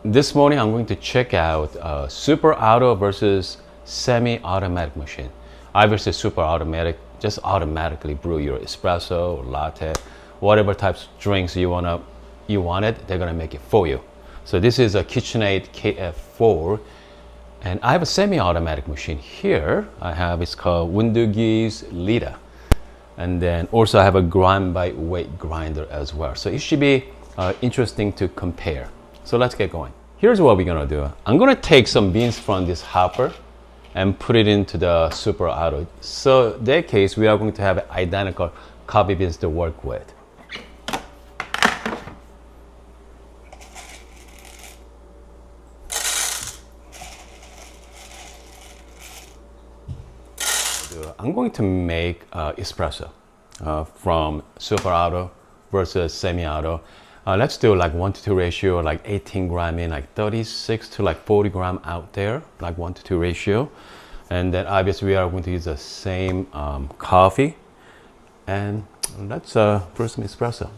This morning I'm going to check out super auto versus semi-automatic machine. Obviously super automatic, just automatically brew your espresso or latte, whatever types of drinks you wanted, they're gonna make it for you. So this is a KitchenAid KF4, and I have a semi-automatic machine here. It's called Windugie's Lita. And then also I have a grind by weight grinder as well. So it should be interesting to compare. So let's get going. Here's what we're gonna do. I'm gonna take some beans from this hopper and put it into the super auto. So in that case, we are going to have identical coffee beans to work with. I'm going to make espresso from super auto versus semi-auto. Let's do like 1-to-2 ratio, like 18 gram in, like 36 to like 40 gram out there, like 1-to-2 ratio. And then obviously we are going to use the same coffee. And let's brew some espresso.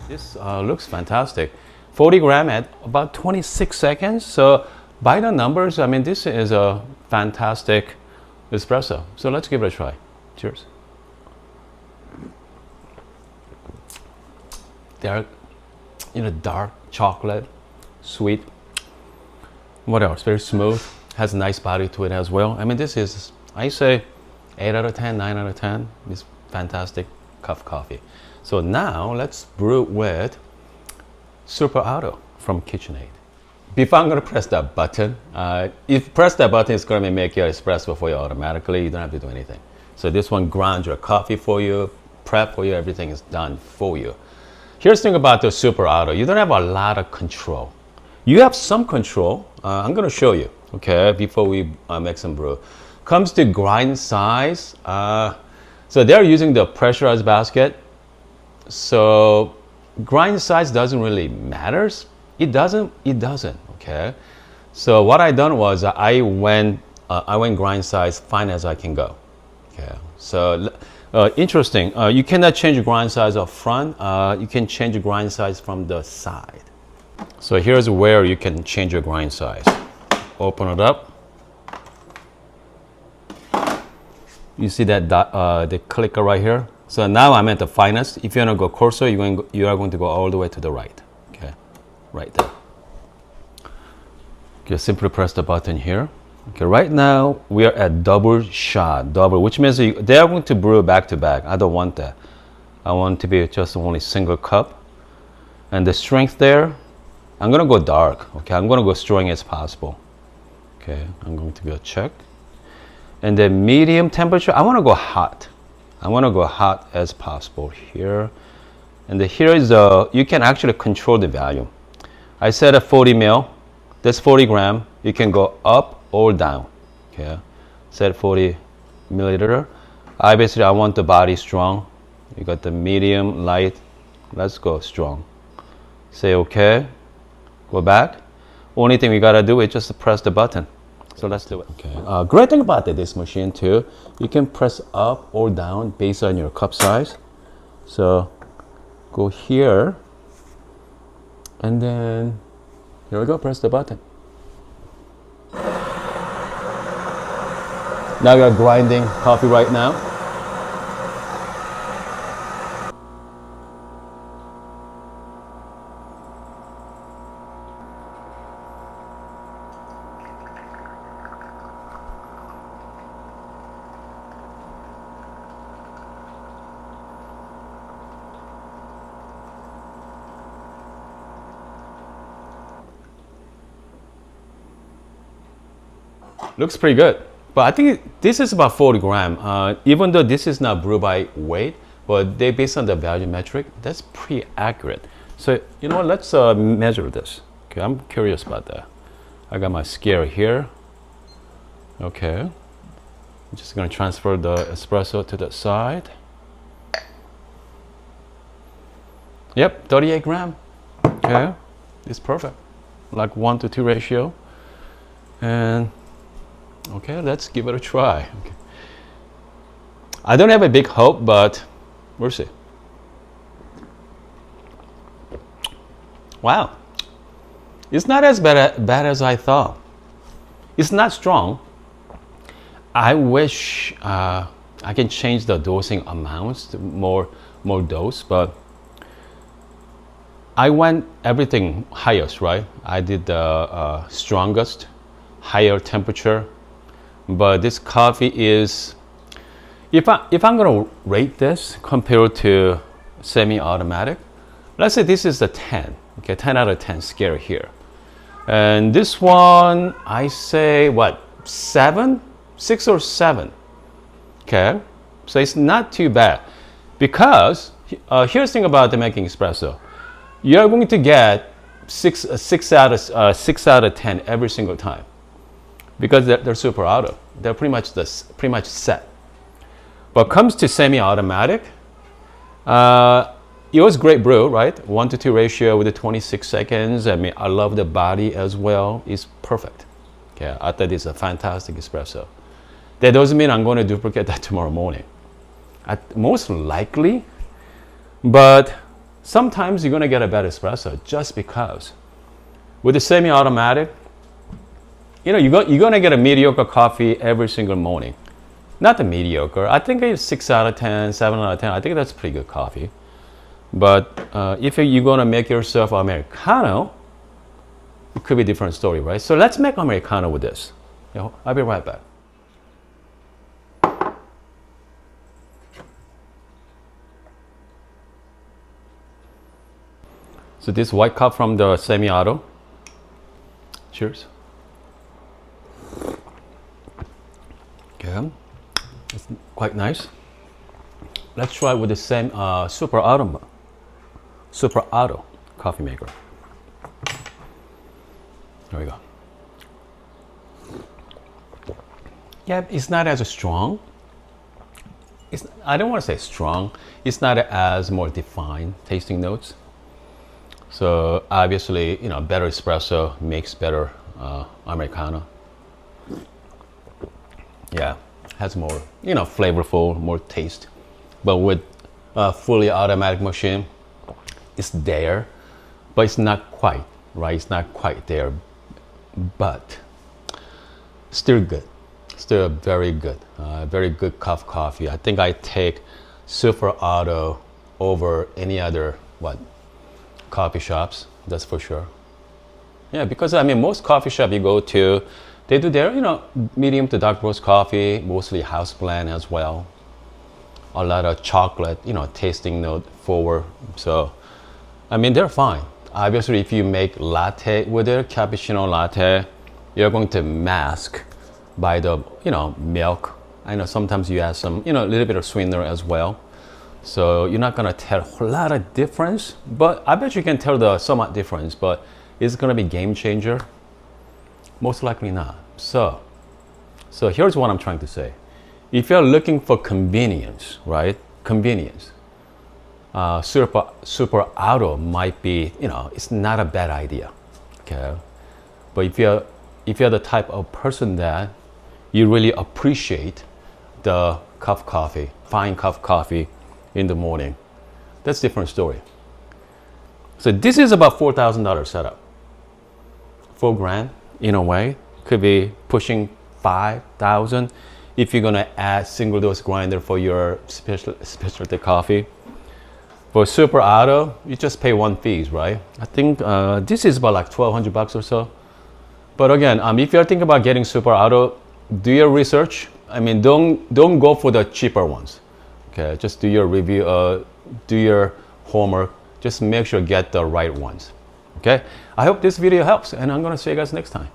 This looks fantastic. 40 gram at about 26 seconds. So by the numbers, I mean, this is a fantastic espresso. So let's give it a try. Cheers. They're, dark chocolate, sweet. What else? Very smooth. Has a nice body to it as well. I mean, this is, I say 8 out of 10, 9 out of 10. It's fantastic cup of coffee. So now let's brew with super auto from KitchenAid. Before I'm gonna press that button, if you press that button, it's gonna make your espresso for you automatically. You don't have to do anything. So this one grounds your coffee for you, prep for you, everything is done for you. Here's the thing about the super auto. You don't have a lot of control. You have some control. I'm gonna show you, okay, before we make some brew. Comes to grind size. So they're using the pressurized basket. So grind size doesn't really matters. It doesn't, okay? So what I done was I went grind size fine as I can go, okay? So interesting, you cannot change grind size up front. You can change grind size from the side. So here's where you can change your grind size. Open it up. You see that the clicker right here? So now I'm at the finest. If you want to go coarser, you are going to go all the way to the right. Okay, right there. Okay, simply press the button here. Okay, right now we are at double shot, which means they are going to brew back to back. I don't want that. I want to be just only single cup. And the strength there, I'm gonna go dark. Okay, I'm gonna go strong as possible. Okay, I'm going to go check. And then medium temperature, I want to go hot. I want to go hot as possible here. And here is you can actually control the volume. I set a 40 ml. That's 40 gram. You can go up or down. Okay. Set 40 milliliter. Obviously, I want the body strong. You got the medium, light. Let's go strong. Say okay. Go back. Only thing we gotta do is just press the button. So let's do it. Okay. Great thing about this machine too, you can press up or down based on your cup size. So go here, and then here we go. Press the button. Now we are grinding coffee right now. Looks pretty good, but I think this is about 40 gram. Even though this is not brew by weight, but they based on the value metric, that's pretty accurate. So you know what? Let's measure this. Okay, I'm curious about that. I got my scale here. Okay, I'm just gonna transfer the espresso to the side. Yep, 38 gram. Okay, it's perfect. Like 1-to-2 ratio. And okay, let's give it a try. Okay. I don't have a big hope, but we'll see. Wow, it's not as bad as I thought. It's not strong. I wish I can change the dosing amounts to more dose, but I went everything highest, right? I did the strongest, higher temperature, but this coffee is, if I'm gonna rate this compared to semi-automatic, let's say this is a 10, okay, 10 out of 10 scale here. And this one, I say what, 7, 6 or 7, okay? So it's not too bad, because here's the thing about the making espresso. You're going to get 6 out of 10 every single time, because they're super auto. They're pretty much set. But comes to semi-automatic, it was great brew, right? 1-to-2 ratio with the 26 seconds. I mean, I love the body as well. It's perfect. Okay, I thought it's a fantastic espresso. That doesn't mean I'm going to duplicate that tomorrow morning. Most likely, but sometimes you're going to get a better espresso just because. With the semi-automatic, you know, you're going to get a mediocre coffee every single morning. Not the mediocre. I think it's 6 out of 10, 7 out of 10. I think that's pretty good coffee. But if you're going to make yourself Americano, it could be a different story, right? So let's make Americano with this. You know, I'll be right back. So this white cup from the semi-auto. Cheers. Okay, it's quite nice. Let's try with the same super auto coffee maker. There we go. Yeah, it's not as strong. I don't want to say strong. It's not as more defined tasting notes. So obviously, you know, better espresso makes better Americano. Yeah, has more, you know, flavorful, more taste. But with a fully automatic machine, it's there, but it's not quite, right? It's not quite there, but still good. Still very good cup of coffee. I think I take super auto over any other coffee shops, that's for sure. Yeah, because I mean, most coffee shop you go to, they do their, you know, medium to dark roast coffee, mostly house blend as well. A lot of chocolate, you know, tasting note forward. So, I mean, they're fine. Obviously, if you make latte with it, cappuccino latte, you're going to mask by the, you know, milk. I know sometimes you add some, you know, a little bit of sweetener as well. So you're not gonna tell a whole lot of difference, but I bet you can tell the somewhat difference, but is it gonna be game changer? Most likely not. So here's what I'm trying to say. If you're looking for convenience, right? Convenience. Super auto might be, you know, it's not a bad idea. Okay. But if you're the type of person that you really appreciate the cup of coffee, fine cup of coffee in the morning, that's a different story. So this is about $4,000 setup. $4,000 in a way, could be pushing 5,000 if you're gonna add single dose grinder for your specialty coffee. For super auto, you just pay one fees, right? I think this is about like $1,200 or so. But again, if you're thinking about getting super auto, do your research. I mean, don't go for the cheaper ones. Okay, just do your review, do your homework. Just make sure you get the right ones. Okay, I hope this video helps, and I'm gonna see you guys next time.